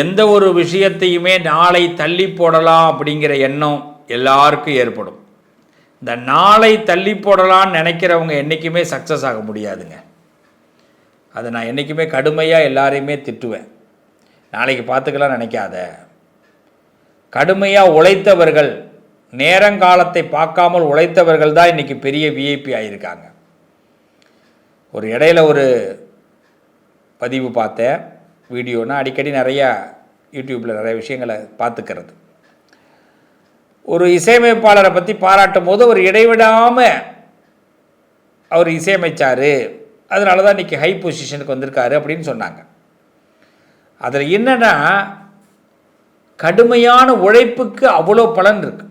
எந்த ஒரு விஷயத்தையுமே நாளை தள்ளி போடலாம் அப்படிங்கிற எண்ணம் எல்லாருக்கும் ஏற்படும். இந்த நாளை தள்ளி போடலான்னு நினைக்கிறவங்க என்றைக்குமே சக்ஸஸ் ஆக முடியாதுங்க. அதை நான் என்றைக்குமே கடுமையாக எல்லாரையுமே திட்டுவேன். நாளைக்கு பார்த்துக்கலாம் நினைக்காத. கடுமையாக உழைத்தவர்கள், நேரங்காலத்தை பார்க்காமல் உழைத்தவர்கள் தான் இன்றைக்கி பெரிய விஐபி ஆகியிருக்காங்க. ஒரு இடையில ஒரு பதிவு பார்த்தேன், வீடியோனா அடிக்கடி நிறையா யூடியூப்பில் நிறைய விஷயங்களை பார்த்துக்கிறது. ஒரு இசையமைப்பாளரை பற்றி பாராட்டும் போது அவர் இடைவிடாமல் அவர் இசையமைச்சார், அதனால தான் இன்றைக்கி ஹை பொசிஷனுக்கு வந்திருக்காரு அப்படின்னு சொன்னாங்க. அதில் என்னென்னா, கடுமையான உழைப்புக்கு அவ்வளோ பலன் இருக்குது.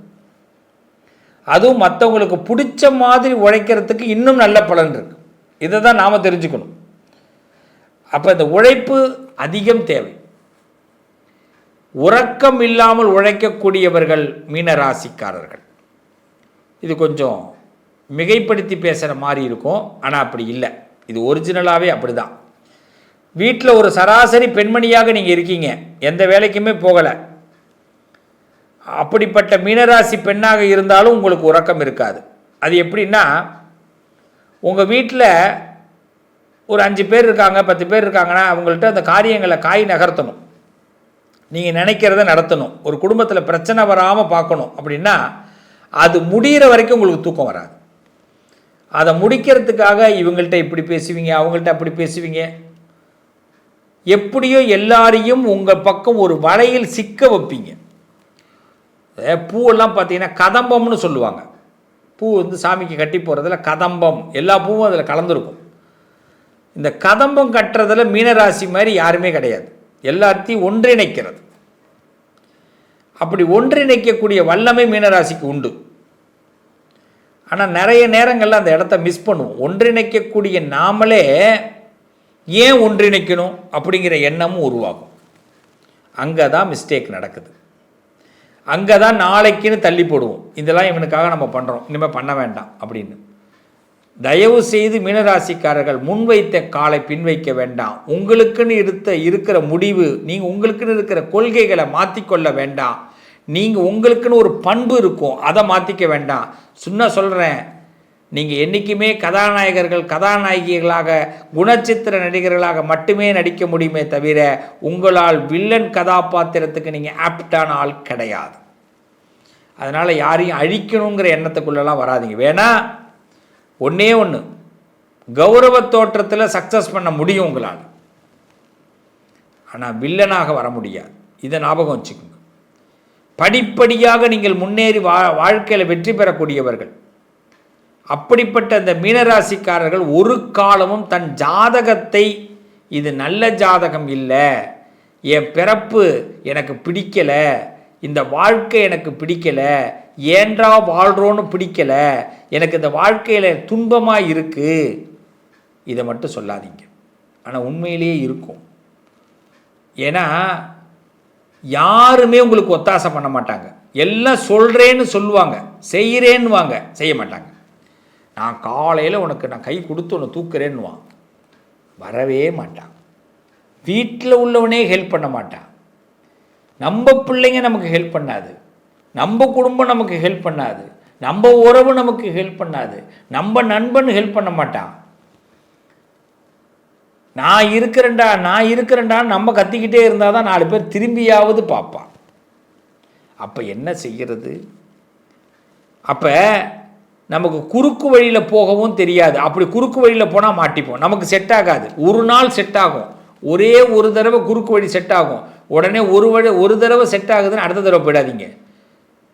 அதுவும் மற்றவங்களுக்கு பிடிச்ச மாதிரி உழைக்கிறதுக்கு இன்னும் நல்ல பலன் இருக்குது. இதை தான் நாம் தெரிஞ்சுக்கணும். அப்போ இந்த உழைப்பு அதிகம் தேவை. உறக்கம் இல்லாமல் உழைக்கக்கூடியவர்கள் மீனராசிக்காரர்கள். இது கொஞ்சம் மிகைப்படுத்தி பேசுகிற மாதிரி இருக்கும், ஆனால் அப்படி இல்லை. இது ஒரிஜினலாகவே அப்படி தான். வீட்டில் ஒரு சராசரி பெண்மணியாக நீங்கள் இருக்கீங்க, எந்த வேலைக்குமே போகலை. அப்படிப்பட்ட மீனராசி பெண்ணாக இருந்தாலும் உங்களுக்கு உறக்கம் இருக்காது. அது எப்படின்னா, உங்கள் வீட்டில் ஒரு 5 பேர் இருக்காங்க, 10 பேர் இருக்காங்கன்னா அவங்கள்ட்ட அந்த காரியங்களை காய் நகர்த்தணும், நீங்கள் நினைக்கிறத நடத்தணும், ஒரு குடும்பத்தில் பிரச்சனை வராமல் பார்க்கணும். அப்படின்னா அது முடிகிற வரைக்கும் உங்களுக்கு தூக்கம் வராது. அதை முடிக்கிறதுக்காக இவங்கள்ட்ட இப்படி பேசுவீங்க, அவங்கள்ட்ட அப்படி பேசுவீங்க. எப்படியோ எல்லாரையும் உங்கள் பக்கம் ஒரு வலையில் சிக்க வைப்பீங்க. பூவெல்லாம் பார்த்தீங்கன்னா கதம்பம்னு சொல்லுவாங்க. பூ சாமிக்கு கட்டி போகிறதுல கதம்பம், எல்லா பூவும் அதில் கலந்துருக்கும். இந்த கதம்பம் கட்டுறதில் மீனராசி மாதிரி யாருமே கிடையாது. எல்லாத்தையும் ஒன்றிணைக்கிறது. அப்படி ஒன்றிணைக்கக்கூடிய வல்லமை மீனராசிக்கு உண்டு. ஆனால் நிறைய நேரங்களில் அந்த இடத்த மிஸ் பண்ணுவோம். ஒன்றிணைக்கக்கூடிய நாமளே ஏன் ஒன்றிணைக்கணும் அப்படிங்கிற எண்ணமும் உருவாகும். அங்கே தான் மிஸ்டேக் நடக்குது. அங்கே தான் நாளைக்குன்னு தள்ளி போடுவோம். இதெல்லாம் இவனுக்காக நம்ம பண்ணுறோம், இனிமேல் பண்ண வேண்டாம் அப்படின்னு. தயவு செய்து மீனராசிக்காரர்கள் முன்வைத்த காலை பின்வைக்க வேண்டாம். உங்களுக்குன்னு இருக்கிற முடிவு, நீங்கள் உங்களுக்குன்னு இருக்கிற கொள்கைகளை மாற்றிக்கொள்ள வேண்டாம். நீங்கள் உங்களுக்குன்னு ஒரு பண்பு இருக்கும், அதை மாற்றிக்க வேண்டாம். சொல்கிறேன், நீங்கள் என்றைக்குமே கதாநாயகர்கள் கதாநாயகிகளாக குணச்சித்திர நடிகர்களாக மட்டுமே நடிக்க முடியுமே தவிர உங்களால் வில்லன் கதாபாத்திரத்துக்கு நீங்கள் ஆப்டான ஆள் கிடையாது. அதனால் யாரையும் அழிக்கணுங்கிற எண்ணத்துக்குள்ளெல்லாம் வராதிங்க. வேணா ஒன்றே ஒன்று, கௌரவ தோற்றத்தில் சக்ஸஸ் பண்ண முடியும் உங்களால், ஆனால் வில்லனாக வர முடியாது. இதை ஞாபகம் வச்சுக்கோங்க. படிப்படியாக நீங்கள் முன்னேறி வாழ்க்கையில் வெற்றி பெறக்கூடியவர்கள். அப்படிப்பட்ட இந்த மீனராசிக்காரர்கள் ஒரு காலமும் தன் ஜாதகத்தை, இது நல்ல ஜாதகம் இல்லை, என் பிறப்பு எனக்கு பிடிக்கலை, இந்த வாழ்க்கை எனக்கு பிடிக்கலை, ஏன்றா வாழ்கிறோன்னு பிடிக்கலை, எனக்கு இந்த வாழ்க்கையில் துன்பமாக இருக்குது, இதை மட்டும் சொல்லாதீங்க. ஆனால் உண்மையிலேயே இருக்கும். ஏன்னா யாருமே உங்களுக்கு ஒத்தாசை பண்ண மாட்டாங்க. எல்லாம் சொல்கிறேன்னு சொல்லுவாங்க, செய்கிறேன்னுவாங்க, செய்ய மாட்டாங்க. நான் காலையில் உனக்கு நான் கை கொடுத்து உன்னை தூக்குறேன்னுவான், வரவே மாட்டான். வீட்டில் உள்ளவனே ஹெல்ப் பண்ண மாட்டான். நம்ம பிள்ளைங்க நமக்கு ஹெல்ப் பண்ணாது, நம்ம குடும்பம் நமக்கு ஹெல்ப் பண்ணாது, நம்ம உறவு நமக்கு ஹெல்ப் பண்ணாது, நம்ம நண்பன் ஹெல்ப் பண்ண மாட்டான். நான் இருக்கிறேன்டா நம்ம கத்திக்கிட்டே இருந்தால் தான் 4 பேர் திரும்பியாவது பார்ப்பான். அப்போ என்ன செய்கிறது? அப்போ நமக்கு குறுக்கு வழியில் போகவும் தெரியாது. அப்படி குறுக்கு வழியில் போனால் மாட்டிப்போம், நமக்கு செட் ஆகாது. ஒரு நாள் செட் ஆகும், ஒரே ஒரு தடவை குறுக்கு வழி செட் ஆகும், உடனே ஒரு தடவை செட் ஆகுதுன்னு அடுத்த தடவை போயிடாதீங்க.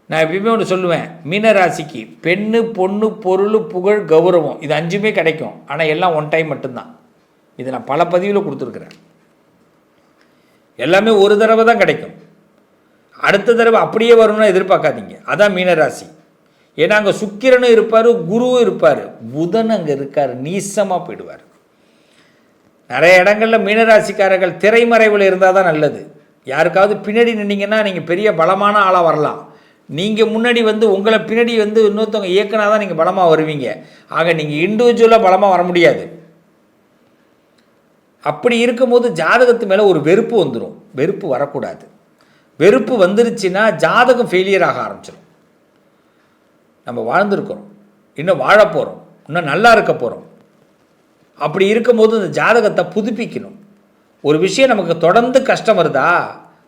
நான் எப்பயுமே ஒன்று சொல்லுவேன், மீனராசிக்கு பெண்ணு, பொண்ணு, பொருள், புகழ், கௌரவம், இது 5மே கிடைக்கும். ஆனால் எல்லாம் ஒன் டைம் மட்டும்தான். இது நான் பல பதிவில் கொடுத்துருக்குறேன். எல்லாமே ஒரு தடவை தான் கிடைக்கும், அடுத்த தடவை அப்படியே வரணும்னு எதிர்பார்க்காதீங்க. அதான் மீனராசி. ஏன்னா அங்கே சுக்கிரனும் இருப்பார், குருவும் இருப்பார், புதன் அங்கே இருக்கார், நீசமாக போயிடுவார். நிறைய இடங்களில் மீனராசிக்காரர்கள் திரைமறைவில் இருந்தால் தான் நல்லது. யாருக்காவது பின்னாடி நின்னீங்கன்னா நீங்கள் பெரிய பலமான ஆளாக வரலாம். நீங்கள் முன்னாடி உங்களை பின்னாடி இன்னொருத்தவங்க இயக்குனா தான் நீங்கள் பலமாக வருவீங்க. ஆக நீங்கள் இண்டிவிஜுவலாக பலமாக வர முடியாது. அப்படி இருக்கும்போது ஜாதகத்து மேலே ஒரு வெறுப்பு வந்துடும். வெறுப்பு வரக்கூடாது. வெறுப்பு வந்துருச்சுன்னா ஜாதகம் ஃபெயிலியர் ஆக ஆரம்பிச்சிடும். நம்ம வாழ்ந்துருக்கிறோம், இன்னும் வாழ போகிறோம், இன்னும் நல்லா இருக்க போகிறோம். அப்படி இருக்கும்போது இந்த ஜாதகத்தை புதுப்பிக்கணும். ஒரு விஷயம் நமக்கு தொடர்ந்து கஷ்டம் வருதா,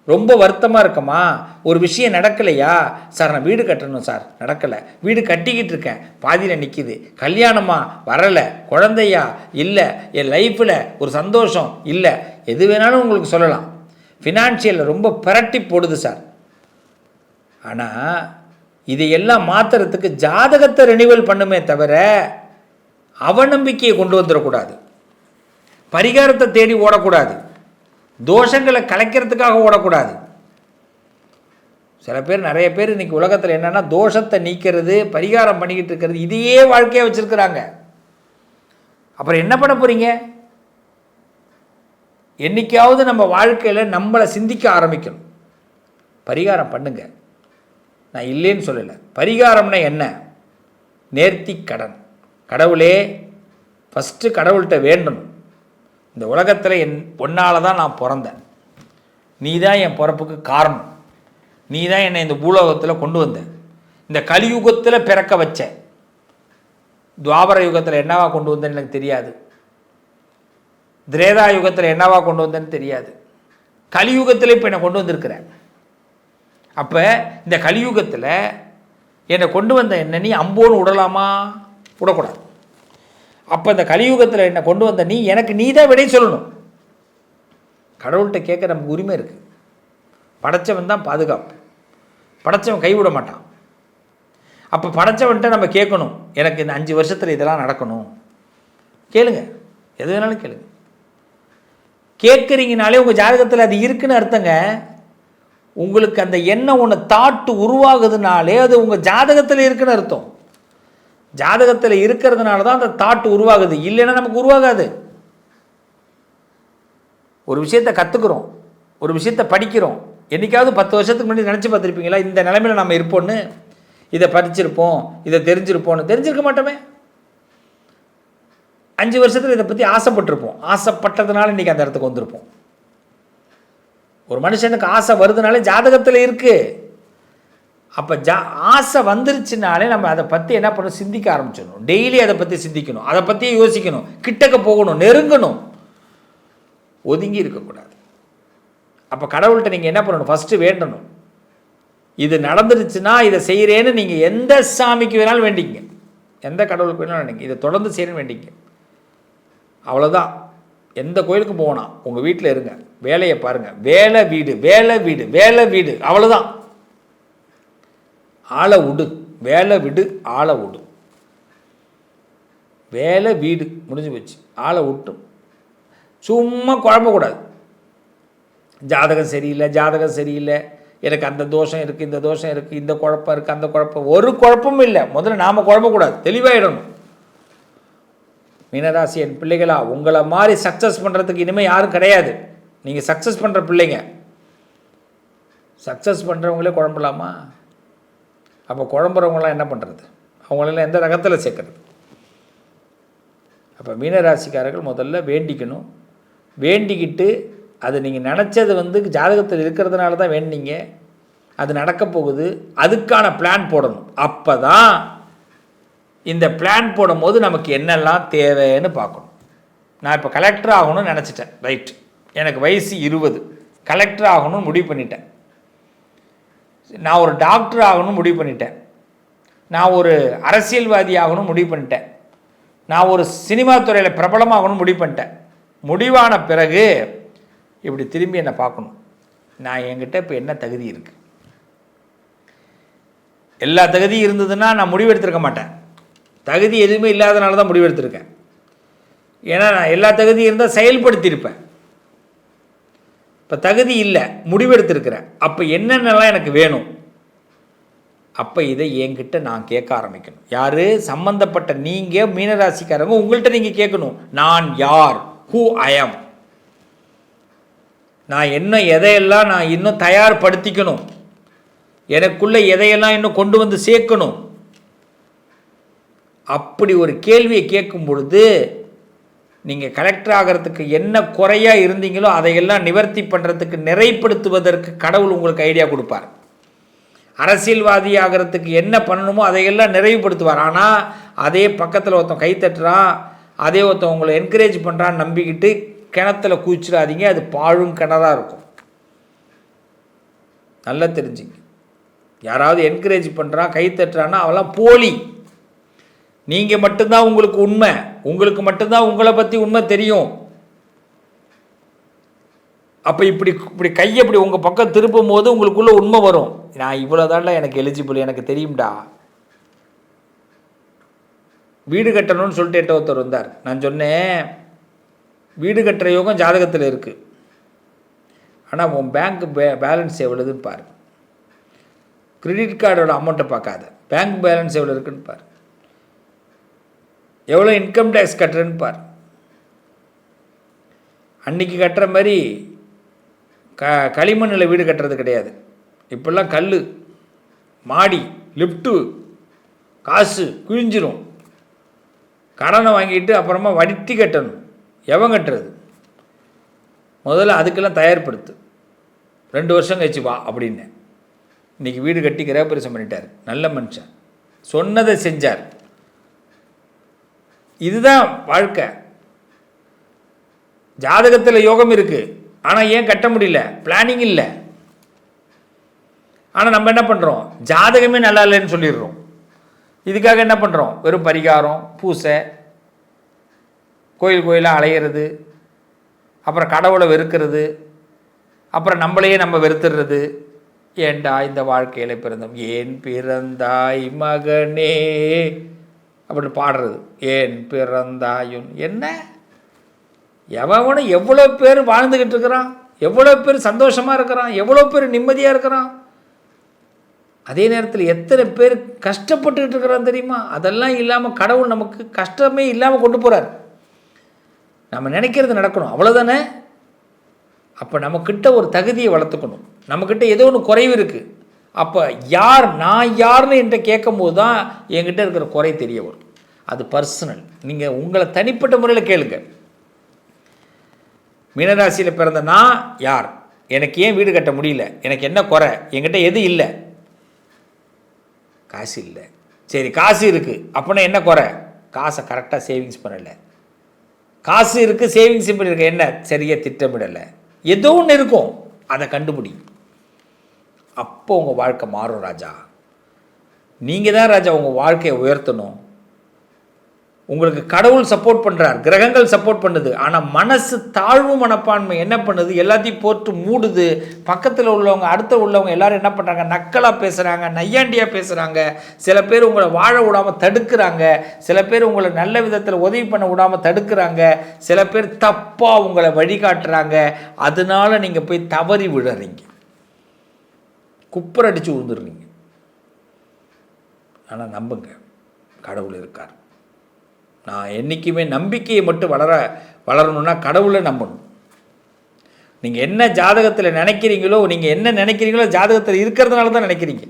ரொம்ப வருத்தமாக இருக்கமா, ஒரு விஷயம் நடக்கலையா, சார் நான் வீடு கட்டணும் சார், நடக்கலை, வீடு கட்டிக்கிட்டு இருக்கேன், பாதியில் நிற்கிது, கல்யாணமா வரலை, குழந்தையா இல்லை, என் லைஃப்பில் ஒரு சந்தோஷம் இல்லை, எது வேணாலும் உங்களுக்கு சொல்லலாம், ஃபினான்ஷியலில் ரொம்ப பிரட்டி போடுது சார். ஆனால் இதையெல்லாம் மாற்றுறதுக்கு ஜாதகத்தை ரெனிவல் பண்ணுமே தவிர அவநம்பிக்கையை கொண்டு வந்துடக்கூடாது. பரிகாரத்தை தேடி ஓடக்கூடாது. தோஷங்களை கலைக்கிறதுக்காக ஓடக்கூடாது. சில பேர், நிறைய பேர் இன்றைக்கி உலகத்தில் என்னென்னா தோஷத்தை நீக்கிறது, பரிகாரம் பண்ணிக்கிட்டு இருக்கிறது, இதையே வாழ்க்கையாக வச்சுருக்கிறாங்க. அப்புறம் என்ன பண்ண போகிறீங்க? என்றைக்காவது நம்ம வாழ்க்கையில் நம்மளை சிந்திக்க ஆரம்பிக்கணும். பரிகாரம் பண்ணுங்க, நான் இல்லைன்னு சொல்லலை. பரிகாரம்னா என்ன? நேர்த்தி கடன். கடவுளே, ஃபஸ்ட்டு கடவுள்கிட்ட வேண்டணும், இந்த உலகத்தில் ஒன்றால் தான் நான் பிறந்தேன், நீ தான் என் பிறப்புக்கு காரணம், நீ தான் என்னை இந்த பூலோகத்தில் கொண்டு வந்த, இந்த கலியுகத்தில் பிறக்க வச்ச, துவாபர யுகத்தில் என்னவா கொண்டு வந்தேன்னு எனக்கு தெரியாது, திரேதா யுகத்தில் என்னவா கொண்டு வந்தேன்னு தெரியாது, கலியுகத்தில் இப்போ என்னை கொண்டு வந்திருக்கிறேன். அப்போ இந்த கலியுகத்தில் என்னை கொண்டு வந்த என்ன நீ அம்போன்னு விடலாமா? விடக்கூடாது. அப்போ இந்த கலியுகத்தில் என்னை கொண்டு வந்த நீ எனக்கு நீ தான் விடை சொல்லணும். கடவுள்கிட்ட கேட்க நமக்கு உரிமை இருக்குது. படைச்சவன் தான் பாதுகாப்பு, படைச்சவன் கைவிட மாட்டான். அப்போ படைச்சவன்கிட்ட நம்ம கேட்கணும், எனக்கு இந்த 5 வருஷத்தில் இதெல்லாம் நடக்கணும். கேளுங்க, எது வேணாலும் கேளுங்க. கேட்குறீங்கனாலே உங்கள் ஜாதகத்தில் அது இருக்குன்னு அர்த்தங்க. உங்களுக்கு அந்த எண்ணம் ஒன்று தாட்டு உருவாகுதுனாலே அது உங்கள் ஜாதகத்தில் இருக்குன்னு அர்த்தம். ஜாதகத்தில் இருக்கிறதுனால தான் அந்த தாட்டு உருவாகுது, இல்லைன்னா நமக்கு உருவாகாது. ஒரு விஷயத்தை கற்றுக்குறோம், ஒரு விஷயத்தை படிக்கிறோம், என்றைக்காவது 10 வருஷத்துக்கு முன்னாடி நினச்சி பார்த்துருப்பீங்களா இந்த நிலைமையில் நம்ம இருப்போன்னு? இதை படிச்சிருப்போம், இதை தெரிஞ்சிருப்போம்னு? தெரிஞ்சிருக்க மாட்டோமே. 5 வருஷத்தில் இதை பற்றி ஆசைப்பட்டிருப்போம், ஆசைப்பட்டதுனால இன்றைக்கி அந்த இடத்துக்கு வந்திருப்போம். ஒரு மனுஷனுக்கு ஆசை வருதுனாலே ஜாதகத்தில் இருக்குது. அப்போ ஆசை வந்துருச்சுனாலே நம்ம அதை பற்றி என்ன பண்ணணும்? சிந்திக்க ஆரம்பிச்சிடணும். டெய்லி அதை பற்றி சிந்திக்கணும், அதை பற்றியே யோசிக்கணும், கிட்டக்க போகணும், நெருங்கணும், ஒதுங்கி இருக்கக்கூடாது. அப்போ கடவுள்கிட்ட நீங்கள் என்ன பண்ணணும்? ஃபஸ்ட்டு வேண்டணும். இது நடந்துருச்சுன்னா இதை செய்கிறேன்னு நீங்கள் எந்த சாமிக்கு வேணாலும் வேண்டிங்க, எந்த கடவுளுக்கு வேணாலும் வேண்டிங்க, இதை தொடர்ந்து செய்யணும்னு வேண்டிங்க. அவ்வளோதான். எந்த கோயிலுக்கு போகணும், உங்கள் வீட்டில் இருங்க, வேலையை பாருங்கள், வேலை வீடு, வேலை வீடு, வேலை வீடு, அவ்வளோதான். ஆளை விடு, வேலை விடு, ஆளை விடு, வேலை வீடு முடிஞ்சு போச்சு. ஆளை விட்டு சும்மா குழம்பக்கூடாது. ஜாதகம் சரியில்லை, ஜாதகம் சரியில்லை, எனக்கு அந்த தோஷம் இருக்குது, இந்த தோஷம் இருக்குது, இந்த குழப்பம் இருக்குது, அந்த குழப்பம், ஒரு குழப்பமும் இல்லை. முதல்ல நாம் குழம்பக்கூடாது, தெளிவாயிடணும். மீனராசி என் பிள்ளைகளா, உங்களை மாதிரி சக்ஸஸ் பண்ணுறதுக்கு இனிமேல் யாரும் கிடையாது. நீங்கள் சக்ஸஸ் பண்ணுற பிள்ளைங்க. சக்ஸஸ் பண்ணுறவங்களே குழம்பலாமா? அப்போ குழம்புறவங்களாம் என்ன பண்ணுறது? அவங்களெல்லாம் எந்த ரகத்தில் சேர்க்கறது? அப்போ மீனராசிக்காரர்கள் முதல்ல வேண்டிக்கணும். வேண்டிக்கிட்டு அது நீங்கள் நினச்சது ஜாதகத்தில் இருக்கிறதுனால தான் வேண்டிங்க, அது நடக்க போகுது, அதுக்கான பிளான் போடணும். அப்போ தான் இந்த பிளான் போடும்போது நமக்கு என்னெல்லாம் தேவைன்னு பார்க்கணும். நான் இப்போ கலெக்டர் ஆகணும்னு நினச்சிட்டேன், ரைட், எனக்கு வயசு 20, கலெக்டர் ஆகணும்னு முடிவு பண்ணிட்டேன். நான் ஒரு டாக்டர் ஆகணும்னு முடிவு பண்ணிட்டேன். நான் ஒரு அரசியல்வாதி ஆகணும்னு முடிவு பண்ணிட்டேன். நான் ஒரு சினிமா துறையில் பிரபலமாகணும்னு முடிவு பண்ணிட்டேன். முடிவான பிறகு இப்படி திரும்பி என்னை பார்க்கணும், நான் என்கிட்ட இப்போ என்ன தகுதி இருக்குது. எல்லா தகுதியும் இருந்ததுன்னா நான் முடிவெடுத்திருக்க மாட்டேன். தகுதி எதுவுமே இல்லாதனால தான் முடிவெடுத்திருக்கேன். ஏன்னா நான் எல்லா தகுதியும் இருந்தால் செயல்படுத்தியிருப்பேன். இப்போ தகுதி இல்லை, முடிவெடுத்திருக்கிறேன். அப்போ என்னென்னலாம் எனக்கு வேணும்? அப்போ இதை என்கிட்ட நான் கேட்க ஆரம்பிக்கணும். யார்? சம்பந்தப்பட்ட நீங்கள் மீனராசிக்காரங்க உங்கள்கிட்ட நீங்கள் கேட்கணும், நான் யார், ஹூ ஐ ஆம், நான் என்ன எதையெல்லாம் நான் இன்னும் தயார்படுத்திக்கணும், எனக்குள்ளே எதையெல்லாம் இன்னும் கொண்டு வந்து சேர்க்கணும். அப்படி ஒரு கேள்வியை கேட்கும் பொழுது நீங்கள் கலெக்டர் ஆகிறதுக்கு என்ன குறையாக இருந்தீங்களோ அதையெல்லாம் நிவர்த்தி பண்ணுறதுக்கு நிறைப்படுத்துவதற்கு கடவுள் உங்களுக்கு ஐடியா கொடுப்பார். அரசியல்வாதி ஆகிறதுக்கு என்ன பண்ணணுமோ அதையெல்லாம் நிறைவுபடுத்துவார். ஆனால் அதே பக்கத்தில் ஒருத்தன் கைத்தட்டுறான், அதே ஒருத்தன் உங்களை என்கரேஜ் பண்ணுறான்னு நம்பிக்கிட்டு கிணத்துல குதிச்சிடாதீங்க. அது பாழும் கிணறாக இருக்கும். நல்லா தெரிஞ்சுங்க. யாராவது என்கரேஜ் பண்ணுறான் கைத்தட்டுறான்னா அவெல்லாம் போலி. நீங்கள் மட்டும்தான் உங்களுக்கு உண்மை, உங்களுக்கு மட்டும்தான் உங்களை பற்றி உண்மை தெரியும். அப்போ இப்படி கையை இப்படி உங்கள் பக்கம் திருப்பும் போது உங்களுக்குள்ள உண்மை வரும். நான் இவ்வளோதான்ல எனக்கு எலிஜிபிள், எனக்கு தெரியும்டா. வீடு கட்டணும்னு சொல்லிட்டு என்கிட்ட ஒருத்தர் வந்தார். நான் சொன்னேன், வீடு கட்டுற யோகம் ஜாதகத்தில் இருக்குது, ஆனால் உன் பேங்க் பேலன்ஸ் எவ்வளோதுன்னு பாரு. கிரெடிட் கார்டோட அமௌண்ட்டை பார்க்காத, பேங்க் பேலன்ஸ் எவ்வளோ இருக்குன்னு பாரு, எவ்வளோ இன்கம் டேக்ஸ் கட்டுறேன்னு பார். அன்றைக்கி கட்டுற மாதிரி களிமண்ணில் வீடு கட்டுறது கிடையாது. இப்போல்லாம் கல், மாடி, லிஃப்ட்டு, காசு குவிஞ்சிரும். கடனை வாங்கிட்டு அப்புறமா வட்டி கட்டணும். எவன் கட்டுறது? முதல்ல அதுக்கெல்லாம் தயார்படுத்து. 2 வருஷம் கழிச்சு வா அப்படின்னு. இன்றைக்கி வீடு கட்டி கிரகப்பிரவேசம் பண்ணிட்டார். நல்ல மனுஷன், சொன்னதை செஞ்சார். இதுதான் வாழ்க்கை. ஜாதகத்தில் யோகம் இருக்குது, ஆனால் ஏன் கட்ட முடியல? பிளானிங் இல்லை. ஆனால் நம்ம என்ன பண்ணுறோம்? ஜாதகமே நல்லா இல்லைன்னு சொல்லிடுறோம். இதுக்காக என்ன பண்ணுறோம்? வெறும் பரிகாரம், பூசை, கோயிலாக அலையிறது, அப்புறம் கடவுளை வெறுக்கிறது, அப்புறம் நம்மளையே நம்ம வெறுத்துடுறது. ஏண்டா இந்த வாழ்க்கையில் பிறந்தோம், ஏன் பிறந்தாய் மகனே அப்படி பாடுறது. ஏன் பிறந்தாயும் என்ன? எவனும் எவ்வளோ பேர் வாழ்ந்துக்கிட்டு இருக்கிறான், எவ்வளோ பேர் சந்தோஷமாக இருக்கிறான், எவ்வளோ பேர் நிம்மதியாக இருக்கிறான். அதே நேரத்தில் எத்தனை பேர் கஷ்டப்பட்டுக்கிட்டு இருக்கிறான் தெரியுமா? அதெல்லாம் இல்லாமல் கடவுள் நமக்கு கஷ்டமே இல்லாமல் கொண்டு போகிறார். நம்ம நினைக்கிறது நடக்கணும், அவ்வளோதானே. அப்போ நம்மக்கிட்ட ஒரு தகுதியை வளர்த்துக்கணும். நம்மக்கிட்ட ஏதோ ஒன்று குறைவு இருக்குது. அப்போ யார், நான் யாருன்னு என்கிட்ட கேட்கும் போது தான் என்கிட்ட இருக்கிற குறை தெரிய வரும். அது பர்சனல். நீங்கள் உங்களை தனிப்பட்ட முறையில் கேளுங்க. மீனராசியில் பிறந்த நான் யார், எனக்கு ஏன் வீடு கட்ட முடியல, எனக்கு என்ன குறை, என்கிட்ட எது இல்லை? காசு இல்லை. சரி, காசு இருக்குது, அப்படின்னா என்ன குறை? காசை கரெக்டாக சேவிங்ஸ் பண்ணலை. காசு இருக்குது, சேவிங்ஸ் பண்ணியிருக்க, என்ன சரியாக திட்டமிடலை. ஏதோ ஒன்று இருக்கும், அதை கண்டுபிடி. அப்போ உங்கள் வாழ்க்கை மாறும் ராஜா. நீங்கள் தான் ராஜா உங்கள் வாழ்க்கையை உயர்த்தணும். உங்களுக்கு கடவுள் சப்போர்ட் பண்ணுறார், கிரகங்கள் சப்போர்ட் பண்ணுது. ஆனால் மனசு தாழ்வு மனப்பான்மை என்ன பண்ணுது? எல்லாத்தையும் போட்டு மூடுது. பக்கத்தில் உள்ளவங்க, அடுத்த உள்ளவங்க எல்லாரும் என்ன பண்ணுறாங்க? நக்கலாக பேசுகிறாங்க, நையாண்டியாக பேசுகிறாங்க. சில பேர் உங்களை வாழ விடாமல் தடுக்கிறாங்க. சில பேர் உங்களை நல்ல விதத்தில் உதவி பண்ண விடாமல் தடுக்கிறாங்க. சில பேர் தப்பாக உங்களை வழிகாட்டுறாங்க. அதனால நீங்கள் போய் தவறி விழுறீங்க, குப்பரடிச்சு விழுந்துடுறீங்க. ஆனால் நம்புங்க, கடவுள் இருக்கார். நான் என்றைக்குமே நம்பிக்கையை மட்டும் வளரணும்னா கடவுளை நம்பணும். நீங்கள் என்ன ஜாதகத்தில் நினைக்கிறீங்களோ, நீங்கள் என்ன நினைக்கிறீங்களோ ஜாதகத்தில் இருக்கிறதுனால தான் நினைக்கிறீங்க.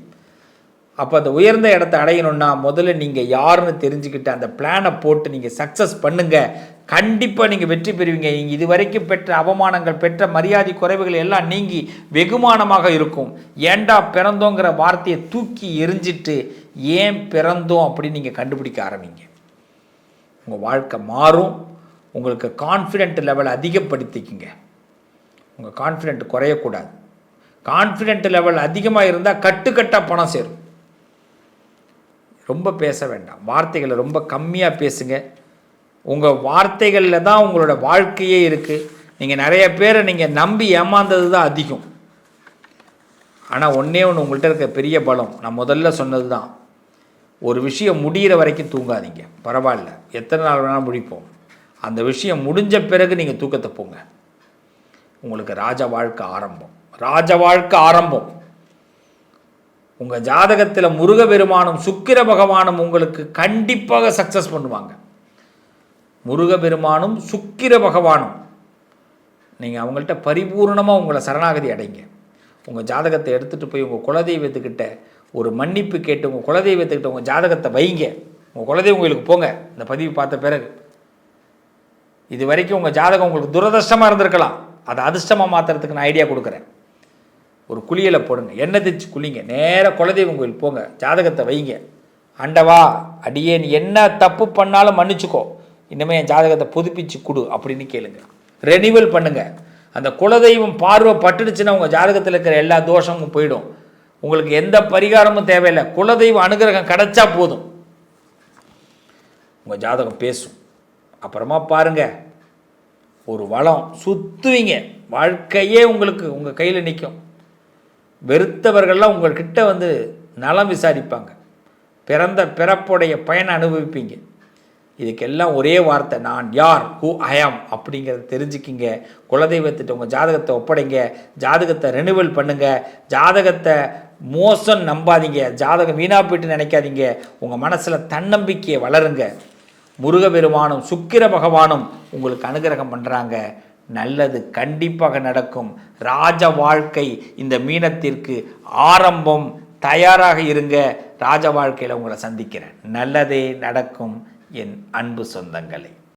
அப்போ அந்த உயர்ந்த இடத்த அடையணும்னா முதல்ல நீங்கள் யாருன்னு தெரிஞ்சுக்கிட்டு அந்த பிளானை போட்டு நீங்கள் சக்ஸஸ் பண்ணுங்கள். கண்டிப்பாக நீங்கள் வெற்றி பெறுவீங்க. நீங்கள் இது வரைக்கும் பெற்ற அவமானங்கள், பெற்ற மரியாதை குறைவுகள் எல்லாம் நீங்கி வெகுமானமாக இருக்கும். ஏண்டா பிறந்தோங்கிற வார்த்தையை தூக்கி எரிஞ்சிட்டு ஏன் பிறந்தோம் அப்படின்னு நீங்கள் கண்டுபிடிக்க ஆரம்பிங்க. உங்கள் வாழ்க்கை மாறும். உங்களுக்கு கான்ஃபிடென்ட் லெவல் அதிகப்படுத்திக்குங்க. உங்கள் கான்ஃபிடென்ட் குறையக்கூடாது. கான்ஃபிடென்ட் லெவல் அதிகமாக இருந்தால் கட்டுக்கட்டாக பணம் சேரும். ரொம்ப பேச வேண்டாம், வார்த்தைகளை ரொம்ப கம்மியாக பேசுங்க. உங்கள் வார்த்தைகளில் தான் உங்களோட வாழ்க்கையே இருக்குது. நீங்கள் நிறைய பேரை நீங்கள் நம்பி ஏமாந்தது தான் அதிகம். ஆனால் ஒன்றே ஒன்று உங்கள்கிட்ட இருக்க பெரிய பலம், நான் முதல்ல சொன்னது தான், ஒரு விஷயம் முடிகிற வரைக்கும் தூங்காதீங்க. பரவாயில்ல, எத்தனை நாள் வேணாலும் முடிப்போம். அந்த விஷயம் முடிஞ்ச பிறகு நீங்கள் தூக்கத்தை போங்க. உங்களுக்கு ராஜ வாழ்க்கை ஆரம்பம். ராஜ வாழ்க்கை ஆரம்பம். உங்கள் ஜாதகத்தில் முருகபெருமானும் சுக்கிர பகவானும் உங்களுக்கு கண்டிப்பாக சக்ஸஸ் பண்ணுவாங்க. முருகபெருமானும் சுக்கிர பகவானும் நீங்கள் அவங்கள்ட்ட பரிபூர்ணமாக உங்களை சரணாகதி அடைங்க. உங்கள் ஜாதகத்தை எடுத்துகிட்டு போய் உங்கள் குலதெய்வத்துக்கிட்ட ஒரு மன்னிப்பு கேட்டு உங்கள் குலதெய்வத்துக்கிட்ட உங்கள் ஜாதகத்தை வைங்க. உங்கள் குலதெய்வம் கோயிலுக்கு போங்க. இந்த பதிவு பார்த்த பிறகு இது வரைக்கும் உங்கள் ஜாதகம் உங்களுக்கு துரதிர்ஷ்டமாக இருந்திருக்கலாம், அதை அதிர்ஷ்டமாக மாற்றுறதுக்கு நான் ஐடியா கொடுக்குறேன். ஒரு குளியலை போடுங்க, எண்ணெய் தேய்ச்சி குளிங்க, நேராக குலதெய்வம் கோயில் போங்க, ஜாதகத்தை வைங்க. ஆண்டவா, அடியேன் என்ன தப்பு பண்ணாலும் மன்னிச்சுக்கோ, இனிமேல் என் ஜாதகத்தை புதுப்பிச்சு கொடு அப்படின்னு கேளுங்க. ரெனிவல் பண்ணுங்க. அந்த குலதெய்வம் பார்வை பட்டுடுச்சுன்னா உங்கள் ஜாதகத்தில் இருக்கிற எல்லா தோஷமும் போயிடும். உங்களுக்கு எந்த பரிகாரமும் தேவையில்லை, குலதெய்வ அனுகிரகம் கிடைச்சா போதும், உங்கள் ஜாதகம் பேசும். அப்புறமா பாருங்க, ஒரு வளம் சுற்றுவீங்க, வாழ்க்கையே உங்களுக்கு உங்கள் கையில் நிற்கும். வெறுத்தவர்கள்லாம் உங்கள்கிட்ட வந்து நலம் விசாரிப்பாங்க, பிறந்த பிறப்புடைய பயனை அனுபவிப்பீங்க. இதுக்கெல்லாம் ஒரே வார்த்தை, நான் யார், ஹூ ஐ ஆம் அப்படிங்கிறத தெரிஞ்சுக்கிங்க. குலதெய்வத்திட்ட உங்கள் ஜாதகத்தை ஒப்படைங்க, ஜாதகத்தை ரெனுவல் பண்ணுங்கள். ஜாதகத்தை மோசம் நம்பாதீங்க, ஜாதகம் வீணாக போயிட்டு நினைக்காதீங்க. உங்கள் மனசில் தன்னம்பிக்கையை வளருங்க. முருகபெருமானும் சுக்கிர பகவானும் உங்களுக்கு அனுகிரகம் பண்ணுறாங்க. நல்லது கண்டிப்பாக நடக்கும். ராஜ வாழ்க்கை இந்த மீனத்திற்கு ஆரம்பம். தயாராக இருங்க, ராஜ வாழ்க்கையில் உங்களை சந்திக்கிறேன். நல்லதே நடக்கும் என் அன்பு சொந்தங்களே.